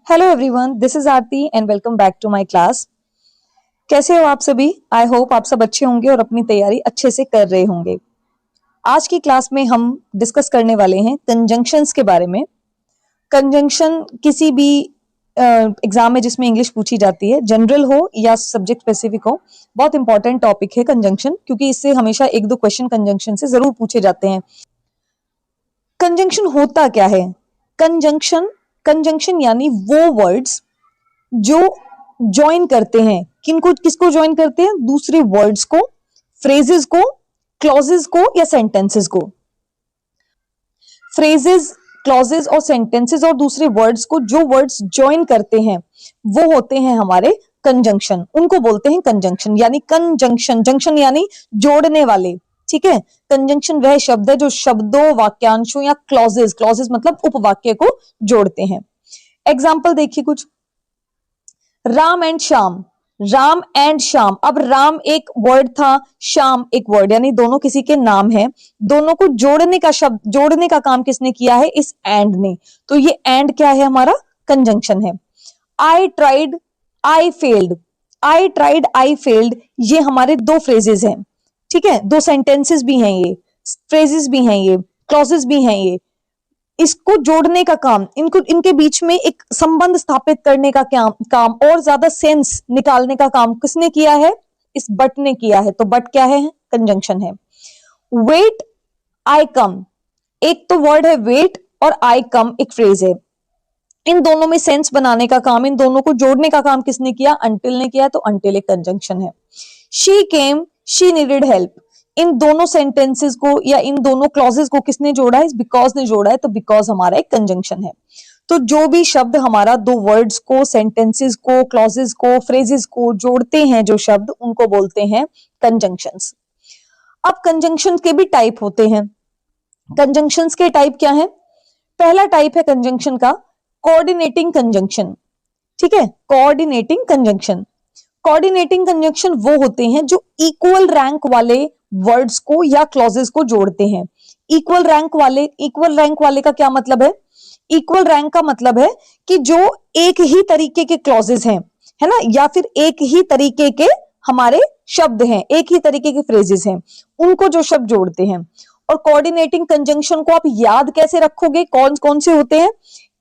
Hello everyone, this is Aarti and welcome back to my class. कैसे हो आप सभी? आई होप आप सब अच्छे होंगे और अपनी तैयारी अच्छे से कर रहे होंगे। आज की क्लास में हम डिस्कस करने वाले हैं कंजंक्शंस के बारे में। कंजंक्शन किसी भी एग्जाम में जिसमें इंग्लिश पूछी जाती है, जनरल हो या सब्जेक्ट स्पेसिफिक हो, बहुत इंपॉर्टेंट टॉपिक है कंजंक्शन, क्योंकि इससे हमेशा एक दो क्वेश्चन कंजंक्शन से जरूर पूछे जाते हैं। कंजंक्शन होता क्या है? कंजंक्शन कंजंक्शन यानी वो वर्ड्स जो ज्वाइन करते हैं, किसको ज्वाइन करते हैं? दूसरे वर्ड्स को, फ्रेजेस को, क्लॉजेस को या सेंटेंसेस को। फ्रेजेस, क्लॉजेस और सेंटेंसेस और दूसरे वर्ड्स को जो वर्ड्स ज्वाइन करते हैं वो होते हैं हमारे कंजंक्शन। उनको बोलते हैं कंजंक्शन, यानी कंजंक्शन, जंक्शन यानी जोड़ने वाले। ठीक है, कंजंक्शन वह शब्द है जो शब्दों, वाक्यांशों या क्लॉजेस, क्लॉजेस मतलब उपवाक्य को जोड़ते हैं। एग्जाम्पल देखिए कुछ। Ram and Shyam, Ram and Shyam. अब राम एक वर्ड था, श्याम एक वर्ड, यानी दोनों किसी के नाम है। दोनों को जोड़ने का शब्द, जोड़ने का काम किसने किया है? इस एंड ने। तो ये एंड क्या है? हमारा कंजंक्शन है। I tried, I failed. I tried, I failed, ये हमारे दो फ्रेजेस हैं। ठीक है, दो सेंटेंसेस भी हैं, ये फ्रेजेस भी हैं, ये क्लॉजेस भी हैं। ये इसको जोड़ने का काम, इनको, इनके बीच में एक संबंध स्थापित करने का काम और ज्यादा सेंस निकालने का काम किसने किया है? इस बट ने किया है। तो बट क्या है? कंजंक्शन है। वेट, आई कम, एक तो वर्ड है वेट और आई कम एक फ्रेज है। इन दोनों में सेंस बनाने का काम, इन दोनों को जोड़ने का काम किसने किया? अंटिल ने किया। तो अंटिल एक कंजंक्शन है। She came, she needed help, इन दोनों सेंटेंसेस को या इन दोनों क्लॉजेस को किसने जोड़ा है? बिकॉज ने जोड़ा है। तो बिकॉज हमारा एक कंजंक्शन है। तो जो भी शब्द हमारा दो वर्ड्स को, सेंटेंसेस को, क्लॉजेस को, फ्रेजेस को जोड़ते हैं, जो शब्द, उनको बोलते हैं कंजंक्शंस। अब कंजंक्शंस के भी टाइप होते हैं। कंजंक्शंस के टाइप क्या है? पहला टाइप है कंजंक्शन का कोऑर्डिनेटिंग कंजंक्शन। ठीक है, कोऑर्डिनेटिंग कंजंक्शन। कोऑर्डिनेटिंग कंजंक्शन वो होते हैं जो इक्वल रैंक वाले वर्ड्स को या क्लॉजेस को जोड़ते हैं। इक्वल रैंक वाले, इक्वल रैंक वाले का क्या मतलब है? इक्वल रैंक का मतलब है कि जो एक ही तरीके के क्लॉजेस हैं, है ना, या फिर एक ही तरीके के हमारे शब्द हैं, एक ही तरीके के फ्रेजेस हैं, उनको जो शब्द जोड़ते हैं। और कोऑर्डिनेटिंग कंजंक्शन को आप याद कैसे रखोगे? कौन कौन से होते हैं?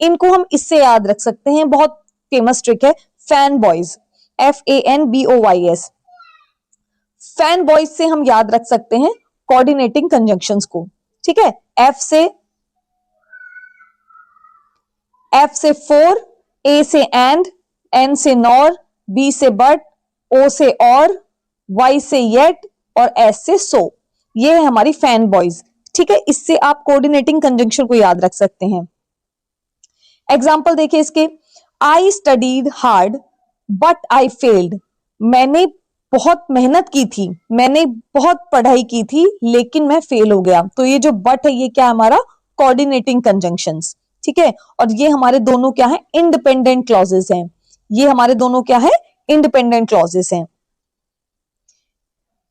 इनको हम इससे याद रख सकते हैं, बहुत फेमस ट्रिक है, fan boys, FANBOYS। Fan boys से हम याद रख सकते हैं कोऑर्डिनेटिंग कंजंक्शंस को। ठीक है, F से फोर, A से एंड, N से नॉर, B से बट, O से और, Y से येट और S से सो। ये है हमारी फैन बॉयज। ठीक है, इससे आप कोऑर्डिनेटिंग कंजंक्शन को याद रख सकते हैं। एग्जाम्पल देखिए इसके। I studied hard but I failed, मैंने बहुत मेहनत की थी, मैंने बहुत पढ़ाई की थी, लेकिन मैं फेल हो गया। तो ये जो बट है, ये क्या है? हमारा कोऑर्डिनेटिंग कंजंक्शंस। ठीक है, और ये हमारे दोनों क्या है? इंडिपेंडेंट क्लॉजेस हैं। ये हमारे दोनों क्या है? इंडिपेंडेंट क्लॉजेस हैं।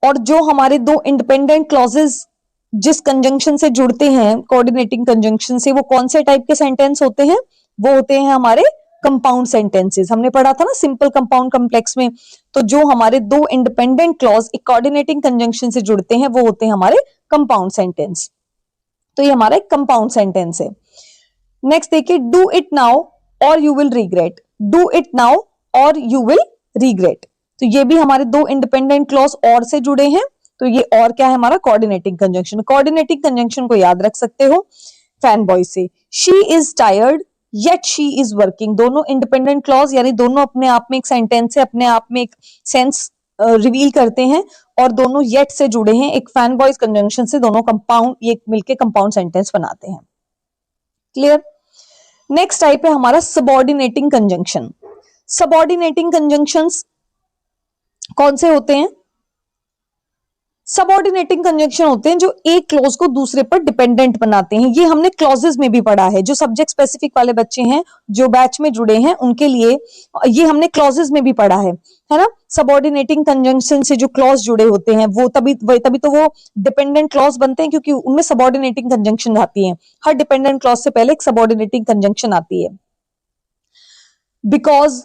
और जो हमारे दो इंडिपेंडेंट क्लॉजेस जिस कंजंक्शन से जुड़ते हैं, कोऑर्डिनेटिंग कंजंक्शन से, वो कौन से टाइप के सेंटेंस होते हैं? वो होते हैं हमारे कंपाउंड सेंटेंसेस। हमने पढ़ा था ना सिंपल, कंपाउंड, कॉम्प्लेक्स में। तो जो हमारे दो इंडिपेंडेंट क्लॉज एक कोऑर्डिनेटिंग कंजंक्शन से जुड़ते हैं वो होते हैं हमारे कंपाउंड सेंटेंस। तो ये हमारा एक कंपाउंड सेंटेंस है। नेक्स्ट देखिए, डू इट नाउ और you will regret. Do it now और यू विल रिग्रेट, तो ये भी हमारे दो इंडिपेंडेंट क्लॉज और से जुड़े हैं। तो ये और क्या है? हमारा कोऑर्डिनेटिंग कंजंक्शन। कोऑर्डिनेटिंग कंजंक्शन को याद रख सकते हो फैन बॉय से। She is tired yet she is working, दोनों इंडिपेंडेंट क्लॉज, यानी दोनों अपने आप में एक सेंटेंस है, अपने आप में एक सेंस रिवील करते हैं, और दोनों येट से जुड़े हैं एक फैन बॉयज कंजंक्शन से। दोनों कंपाउंड, ये मिलके कंपाउंड सेंटेंस बनाते हैं। क्लियर? नेक्स्ट टाइप है हमारा सबऑर्डिनेटिंग कंजंक्शन। सबऑर्डिनेटिंग कंजंक्शंस कौन से होते हैं? सबऑर्डिनेटिंग कंजंक्शन होते हैं जो एक क्लॉज को दूसरे पर डिपेंडेंट बनाते हैं। ये हमने क्लॉजेस में भी पढ़ा है। जो सब्जेक्ट स्पेसिफिक वाले बच्चे हैं, जो बैच में जुड़े हैं, उनके लिए ये हमने क्लॉजेस में भी पढ़ा है ना। सबऑर्डिनेटिंग कंजंक्शन से जो क्लॉज जुड़े होते हैं वो तभी तो वो डिपेंडेंट क्लॉज बनते हैं, क्योंकि उनमें सबऑर्डिनेटिंग कंजंक्शन आती है। हर डिपेंडेंट क्लॉज से पहले एक सबऑर्डिनेटिंग कंजंक्शन आती है। बिकॉज,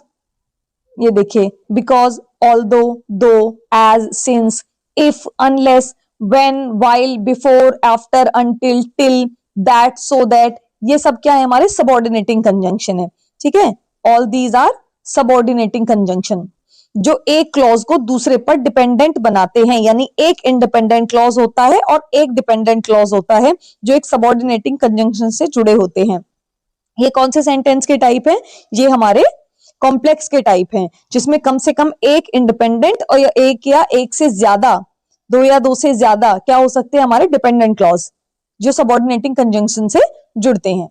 ये देखिए, because, although, though, as, since, if, unless, when, while, before, after, until, till, that, so that, ये सब क्या है? हमारे सबऑर्डिनेटिंग कंजंक्शन है। ठीक है, all these are subordinating conjunction जो एक क्लॉज को दूसरे पर डिपेंडेंट बनाते हैं, यानी एक इंडिपेंडेंट क्लॉज होता है और एक डिपेंडेंट क्लॉज होता है जो एक सबऑर्डिनेटिंग कंजंक्शन से जुड़े होते हैं। ये कौन से सेंटेंस के टाइप है? ये हमारे कॉम्प्लेक्स के टाइप हैं, जिसमें कम से कम एक इंडिपेंडेंट और एक या एक से ज्यादा, दो या दो से ज्यादा क्या हो सकते हैं? हमारे डिपेंडेंट क्लॉज जो सबऑर्डिनेटिंग कंजंक्शन से जुड़ते हैं।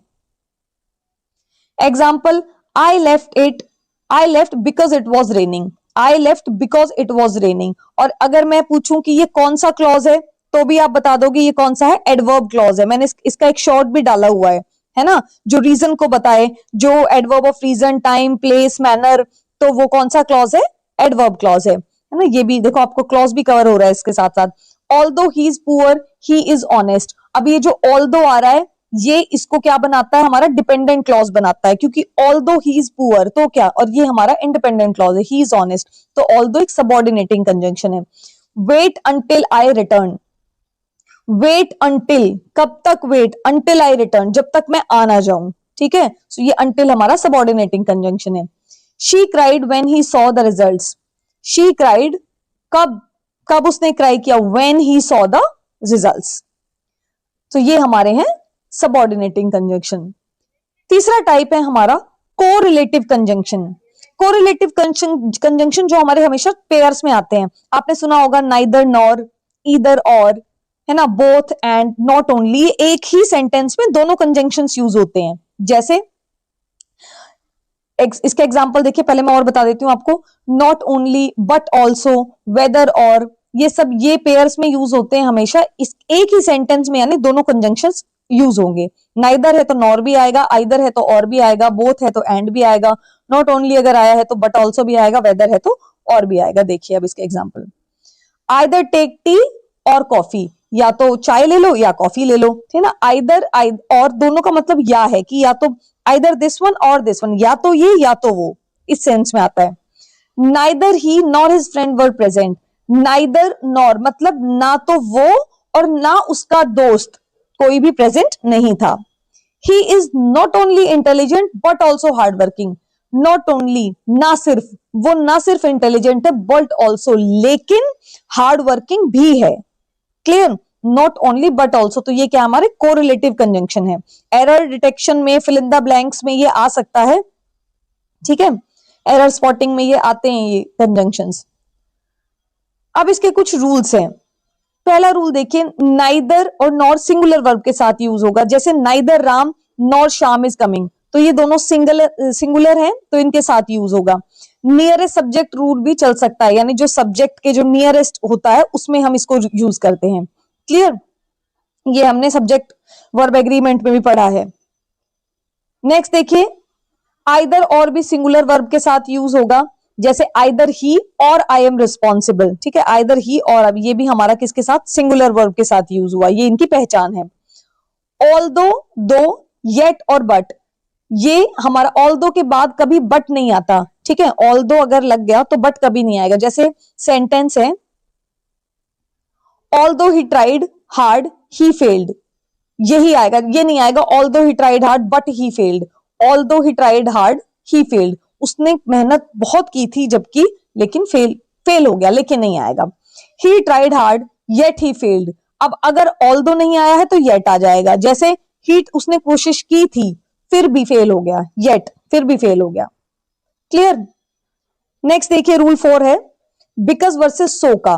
Example, I left because it was raining, I left because it was raining. और अगर मैं पूछूं कि ये कौन सा क्लॉज है, तो भी आप बता दोगे ये कौन सा है? एडवर्ब क्लॉज है। मैंने इसका एक शॉर्ट भी डाला हुआ है ना, जो रीजन को बताए, जो adverb of reason, time, place, manner, तो वो कौन सा क्लॉज है? एडवर्ब क्लॉज है ना। ये भी देखो, आपको क्लॉज भी कवर हो रहा है इसके साथ साथ। Although he is poor, he is honest. अब ये जो ऑल्दो आ रहा है, ये इसको क्या बनाता है? हमारा डिपेंडेंट क्लॉज बनाता है, क्योंकि ऑल्दो ही इज पुअर तो क्या, और ये हमारा इंडिपेंडेंट क्लॉज है, ही इज ऑनेस्ट, तो ऑल्दो एक सबऑर्डिनेटिंग कंजंक्शन है। Wait until I return, wait until, कब तक वेट? अंटिल आई रिटर्न, जब तक मैं आ ना जाऊं। ठीक है, सो ये अंटिल हमारा सबऑर्डिनेटिंग कंजंक्शन है। She cried when he saw the results, she cried, कब कब उसने क्राई किया? When he saw the results. तो ये हमारे हैं सबऑर्डिनेटिंग कंजंक्शन। तीसरा टाइप है हमारा कोरिलेटिव कंजंक्शन। कोरिलेटिव कंजंक्शन जो हमारे हमेशा पेयर्स में आते हैं, आपने सुना होगा नाइदर नॉर, ईदर और, है ना, बोथ एंड, नॉट ओनली। एक ही सेंटेंस में दोनों कंजंक्शंस यूज होते हैं। जैसे इसके एग्जांपल देखिए, पहले मैं और बता देती हूँ आपको। Not only, but also, whether और, ये सब ये पेयर्स में यूज होते हैं हमेशा। इस एक ही सेंटेंस में, यानी दोनों कंजंक्शंस यूज होंगे। नाइदर है तो नॉर भी आएगा, आइदर है तो और भी आएगा, बोथ है तो एंड भी आएगा, नॉट ओनली अगर आया है तो बट ऑल्सो भी आएगा, वेदर है तो और भी आएगा। देखिए अब इसके एग्जाम्पल, आइदर टेक टी और कॉफी, या तो चाय ले लो या कॉफी ले लो, ठीक है ना। आइदर और दोनों का मतलब या है कि या तो आइदर दिस वन और दिस वन, या तो ये या तो वो, इस सेंस में आता है। Neither he nor his friend were present, neither nor मतलब ना तो वो और ना उसका दोस्त कोई भी प्रेजेंट नहीं था। He is not only intelligent but also hard working, not only, ना सिर्फ, वो ना सिर्फ इंटेलिजेंट है बट ऑल्सो, लेकिन हार्ड वर्किंग भी है। Clear, not only but also, तो ये क्या हमारे कोरिलेटिव कंजंक्शन है। एरर डिटेक्शन में, फिल इन द ब्लैंक्स में ये आ सकता है। ठीक है, एरर स्पॉटिंग में ये आते हैं ये कंजंक्शंस। अब इसके कुछ रूल्स हैं। पहला रूल देखिए, नाइदर और नॉर सिंगुलर वर्ब के साथ यूज होगा। जैसे neither Ram nor Shyam is coming, तो ये दोनों सिंगुलर हैं, तो इनके साथ यूज होगा। नियरेस्ट सब्जेक्ट रूल भी चल सकता है, यानी जो सब्जेक्ट के जो नियरेस्ट होता है उसमें हम इसको यूज करते हैं। क्लियर, ये हमने सब्जेक्ट वर्ब एग्रीमेंट में भी पढ़ा है। नेक्स्ट देखिए, आइदर और भी सिंगुलर वर्ब के साथ यूज होगा। जैसे आइदर ही और आई एम रिस्पॉन्सिबल, ठीक है, आइदर ही और, अब ये भी हमारा किसके साथ? सिंगुलर वर्ब के साथ यूज हुआ, ये इनकी पहचान है। ऑल्दो, दो, येट और बट, ये हमारा ऑल्दो के बाद कभी बट नहीं आता। ठीक है, ऑल्दो अगर लग गया तो बट कभी नहीं आएगा। जैसे सेंटेंस है, although he tried hard he failed, यही आएगा, ये नहीं आएगा although he tried hard but he failed. Although he tried hard he failed, उसने मेहनत बहुत की थी जबकि, लेकिन फेल हो गया, लेकिन नहीं आएगा। He tried hard yet he failed, अब अगर ऑल्दो नहीं आया है तो येट आ जाएगा। जैसे ही, उसने कोशिश की थी फिर भी फेल हो गया, येट फिर भी फेल हो गया। क्लियर। नेक्स्ट देखिए, रूल 4 है बिकॉज वर्सेस सो का।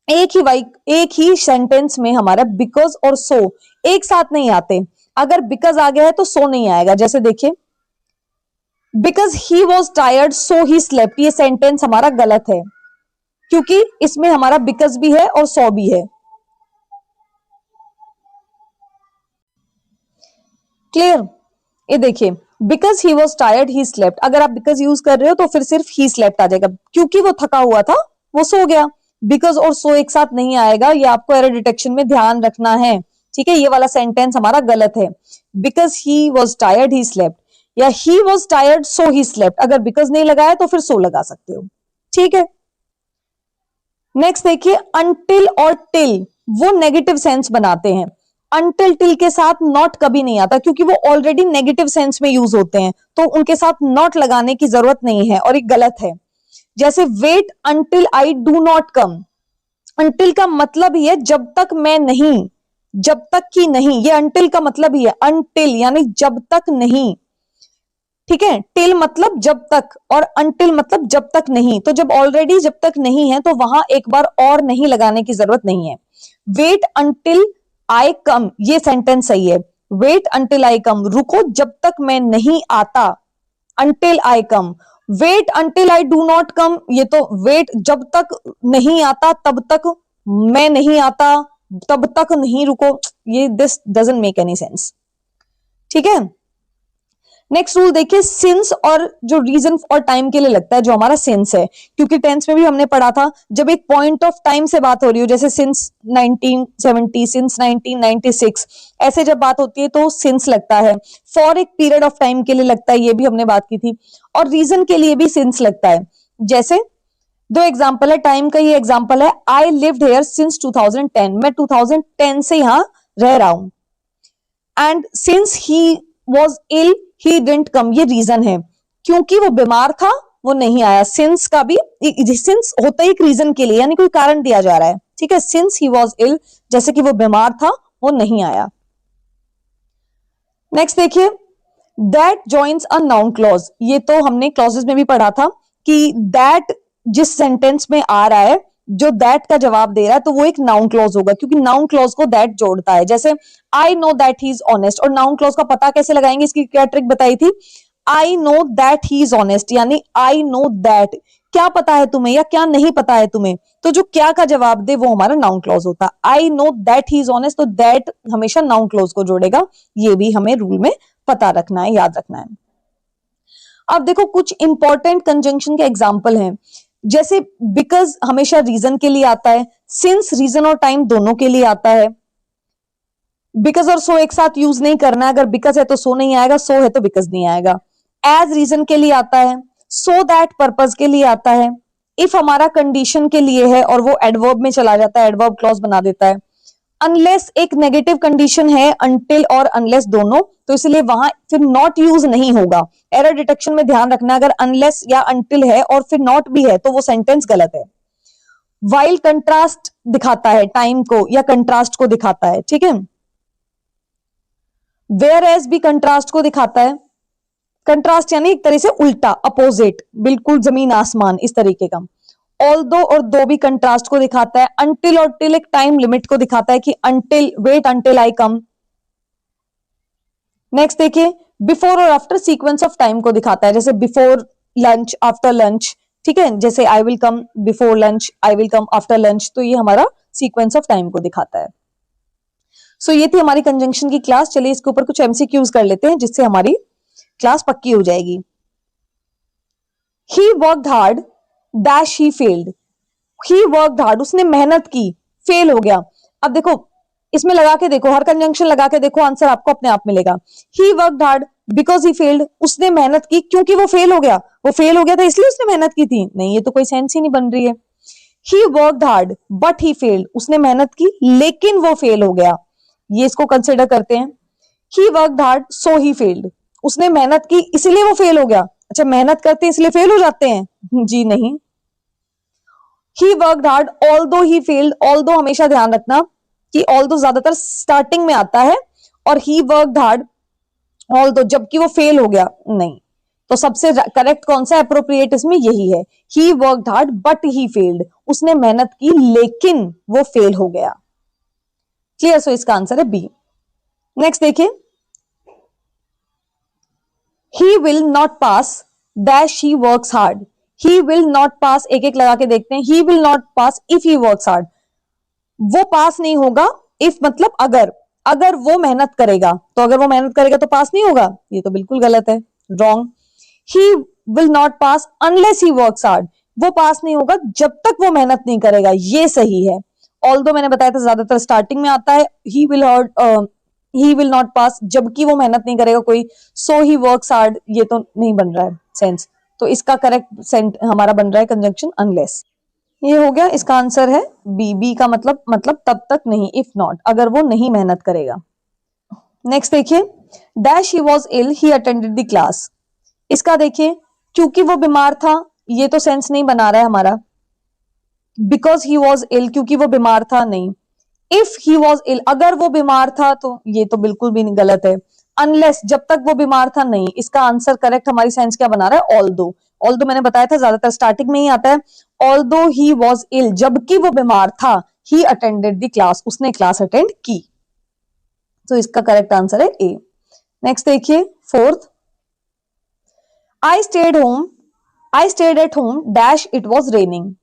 एक ही सेंटेंस में हमारा बिकॉज और सो एक साथ नहीं आते। अगर बिकॉज आ गया है तो सो नहीं आएगा। जैसे देखिए, because he was tired so he slept, ये सेंटेंस हमारा गलत है, क्योंकि इसमें हमारा बिकॉज भी है और सो भी है। क्लियर, ये देखिए, because he was tired he slept, अगर आप बिकॉज यूज कर रहे हो तो फिर सिर्फ ही स्लेप्ट आ जाएगा, क्योंकि वो थका हुआ था वो सो गया। बिकॉज और सो एक साथ नहीं आएगा, ये आपको एरर डिटेक्शन में ध्यान रखना है। ठीक है, ये वाला सेंटेंस हमारा गलत है। Because he was tired he slept, या he was tired so he slept, अगर बिकॉज नहीं लगाया तो फिर सो लगा सकते हो, ठीक है। नेक्स्ट देखिए अनटिल और टिल, वो नेगेटिव सेंस बनाते हैं। अनटिल टिल के साथ नॉट कभी नहीं आता क्योंकि वो ऑलरेडी नेगेटिव सेंस में यूज होते हैं, तो उनके साथ नॉट लगाने की जरूरत नहीं है और ये गलत है। जैसे wait until I do not come, until का मतलब ही है जब तक मैं नहीं, जब तक कि नहीं, ये अंटिल का मतलब ही है, अंटिल यानी जब तक नहीं, ठीक है। टिल मतलब जब तक और अंटिल मतलब जब तक नहीं, तो जब ऑलरेडी जब तक नहीं है तो वहां एक बार और नहीं लगाने की जरूरत नहीं है। वेट अंटिल आई कम, ये सेंटेंस सही है। वेट अंटिल आई कम, रुको जब तक मैं नहीं आता, until I come. Wait until I do not come, ये तो वेट जब तक नहीं आता तब तक मैं नहीं आता, तब तक नहीं रुको, ये this doesn't make any sense, ठीक है। नेक्स्ट रूल देखिए सिंस और जो रीजन और टाइम के लिए लगता है, जो हमारा सिंस है, क्योंकि टेंस में भी हमने पढ़ा था जब एक पॉइंट ऑफ टाइम से बात हो रही हो, जैसे सिंस 1970, सिंस 1996, ऐसे जब बात होती है तो सिंस लगता है। फॉर एक पीरियड ऑफ टाइम के लिए लगता है, ये भी हमने बात की थी, और रीजन के लिए भी सिंस लगता है। जैसे दो एग्जाम्पल है टाइम का, ये एग्जाम्पल है आई लिव्ड हियर सिंस 2010, मैं 2010 से यहां रह रहा हूं। And since he was ill he didn't come, ये रीजन है, क्योंकि वो बीमार था वो नहीं आया। सिंस का भी सिंस होता है एक रीजन के लिए, यानी कोई कारण दिया जा रहा है, ठीक है। सिंस ही वॉज इल, जैसे कि वो बीमार था वो नहीं आया। नेक्स्ट देखिए that joins a noun clause, ये तो हमने क्लॉजेस में भी पढ़ा था कि दैट जिस सेंटेंस में आ रहा है, जो दैट का जवाब दे रहा है, तो वो एक नाउन क्लॉज होगा, क्योंकि नाउन क्लॉज को दैट जोड़ता है। जैसे I know that he is honest, और नाउन क्लॉज का पता कैसे लगाएंगे, इसकी क्या ट्रिक बताई थी, I know that he is honest, यानी आई नो दैट, क्या पता है तुम्हें या क्या नहीं पता है तुम्हें, तो जो क्या का जवाब दे वो हमारा नाउन क्लॉज होता है। I know that he is honest, तो दैट हमेशा नाउन क्लॉज को जोड़ेगा, ये भी हमें रूल में पता रखना है, याद रखना है। अब देखो कुछ इंपॉर्टेंट कंजंक्शन के एग्जाम्पल हैं, जैसे बिकॉज हमेशा रीजन के लिए आता है, सिंस रीजन और टाइम दोनों के लिए आता है। बिकॉज और सो एक साथ यूज नहीं करना है, अगर बिकॉज है तो सो नहीं आएगा, सो है तो बिकॉज नहीं आएगा। एज रीजन के लिए आता है, सो दैट पर्पज के लिए आता है, इफ हमारा कंडीशन के लिए है और वो एडवर्ब में चला जाता है, एडवर्ब क्लॉज बना देता है। अनलेस एक नेगेटिव कंडीशन है, अनटिल और अनलेस दोनों, तो इसलिए वहां फिर नॉट यूज नहीं होगा। एरर डिटेक्शन में ध्यान रखना, अगर अनलेस या अनटिल है और फिर नॉट भी है तो वो सेंटेंस गलत है। वाइल कंट्रास्ट दिखाता है टाइम को या कंट्रास्ट को दिखाता है, ठीक है। वेयर एज भी कंट्रास्ट को दिखाता है, कंट्रास्ट यानी एक तरह से उल्टा, अपोजिट, बिल्कुल जमीन आसमान, इस तरीके का। ऑल्दो और दो भी कंट्रास्ट को दिखाता है। अंटिल और टिल एक टाइम लिमिट को दिखाता है कि until, wait until I come. Next देखिए बिफोर और आफ्टर सीक्वेंस ऑफ टाइम को दिखाता है, जैसे बिफोर लंच, आफ्टर लंच, ठीक है। जैसे I will come before lunch, I will come after lunch, तो ये हमारा सीक्वेंस ऑफ टाइम को दिखाता है। सो ये थी हमारी कंजंक्शन की क्लास। चलिए इसके ऊपर कुछ एमसीक्यूज कर लेते हैं जिससे हमारी क्लास पक्की हो जाएगी। He worked hard dash he failed, he worked hard, उसने मेहनत की, फेल हो गया। अब देखो इसमें लगा के देखो, हर कंजंक्शन लगा के देखो, आंसर आपको अपने आप मिलेगा। He worked hard because he failed, उसने मेहनत की क्योंकि वो फेल हो गया, वो फेल हो गया था इसलिए उसने मेहनत की थी, नहीं ये तो कोई सेंस ही नहीं बन रही है। He worked hard but he failed, उसने मेहनत की लेकिन वो फेल हो गया, ये इसको कंसिडर करते हैं। He worked hard so he failed, उसने मेहनत की इसलिए वो फेल हो गया। अच्छा मेहनत करते हैं इसलिए फेल हो जाते हैं? जी नहीं। He worked hard although he failed, although हमेशा ध्यान रखना कि ऑल्दो ज्यादातर स्टार्टिंग में आता है, और ही वर्कड हार्ड ऑल्दो जबकि वो फेल हो गया, नहीं। तो सबसे करेक्ट कौन सा अप्रोप्रिएट इसमें यही है, he worked hard but he failed, उसने मेहनत की लेकिन वो फेल हो गया। क्लियर? सो इसका आंसर है बी। नेक्स्ट देखिए he will not pass dash he works hard, he will not pass, एक एक लगा के देखते हैं। He will not pass if he works hard, वो पास नहीं होगा, इफ मतलब अगर, अगर वो मेहनत करेगा, तो अगर वो मेहनत करेगा तो पास नहीं होगा, ये तो बिल्कुल गलत है, wrong. He will not pass unless he works hard, वो पास नहीं होगा जब तक वो मेहनत नहीं करेगा, ये सही है। ऑल्दो मैंने बताया था ज्यादातर स्टार्टिंग में आता है। He will he will not pass, जबकि वो मेहनत नहीं करेगा कोई, सो ही वर्क्स हार्ड, ये तो नहीं बन रहा है सेंस। तो इसका करेक्ट सेंट हमारा बन रहा है कंजंक्शन अनलेस। ये हो गया, इसका आंसर है बी। बी का मतलब तब तक नहीं, इफ नॉट, अगर वो नहीं मेहनत करेगा। नेक्स्ट देखिए, dash he was ill he attended the class. इसका देखिए, क्योंकि वो बीमार था, ये तो सेंस नहीं बना रहा है हमारा। बिकॉज ही वॉज इल, क्योंकि वो बीमार था, नहीं। इफ ही वॉज इल, अगर वो बीमार था, तो ये तो बिल्कुल भी गलत है। अनलेस, जब तक वो बीमार था, नहीं। इसका आंसर करेक्ट हमारी साइंस क्या बना रहा है, ऑल्दो। ऑल्दो मैंने बताया था ज्यादातर स्टार्टिंग में ही आता है। ऑल्दो ही वॉज इल, जबकि वो बीमार था, ही अटेंडेड द क्लास, उसने क्लास अटेंड की। तो इसका करेक्ट आंसर है ए। नेक्स्ट देखिए, fourth, I stayed at home dash it was raining.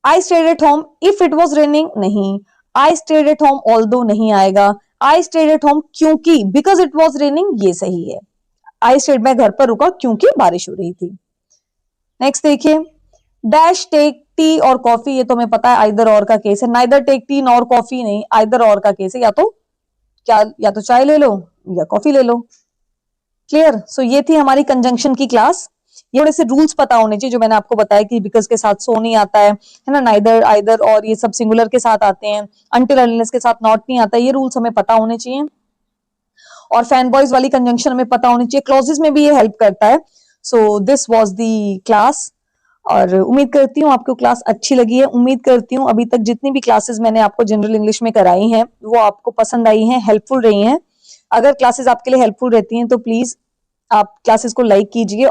I stayed at home if it was raining, नहीं। I stayed at home although नहीं आएगा। I stayed at home क्योंकि, because it was raining, ये सही है। I stayed, मैं घर पर रुका क्योंकि बारिश हो रही थी। नेक्स्ट देखिए, डैश टेक टी और कॉफी, ये तो हमें पता है आइदर और का केस है। Neither take tea nor coffee, नहीं, आइदर और का केस है, या तो क्या, या तो चाय ले लो या कॉफी ले लो। क्लियर। सो ये थी हमारी कंजंक्शन की क्लास। ये थोड़े से रूल्स पता होने चाहिए जो मैंने आपको बताया कि बिकॉज के साथ सो नहीं आता है ना, नाइदर, आइदर, और ये सब सिंगुलर के साथ आते हैं, अनटिल अनलेस के साथ नॉट नहीं आता। ये रूल्स हमें पता होने चाहिए। और फैन बॉयज वाली कंजंक्शन हमें पता होनी चाहिए, क्लॉजेस में भी ये हेल्प करता है। So this was the class, और उम्मीद करती हूँ आपको क्लास अच्छी लगी है। उम्मीद करती हूँ अभी तक जितनी भी क्लासेस मैंने आपको जनरल इंग्लिश में कराई हैं वो आपको पसंद आई हैं, हेल्पफुल रही हैं। अगर क्लासेस आपके लिए हेल्पफुल रहती हैं तो प्लीज आप क्लासेस को लाइक कीजिए।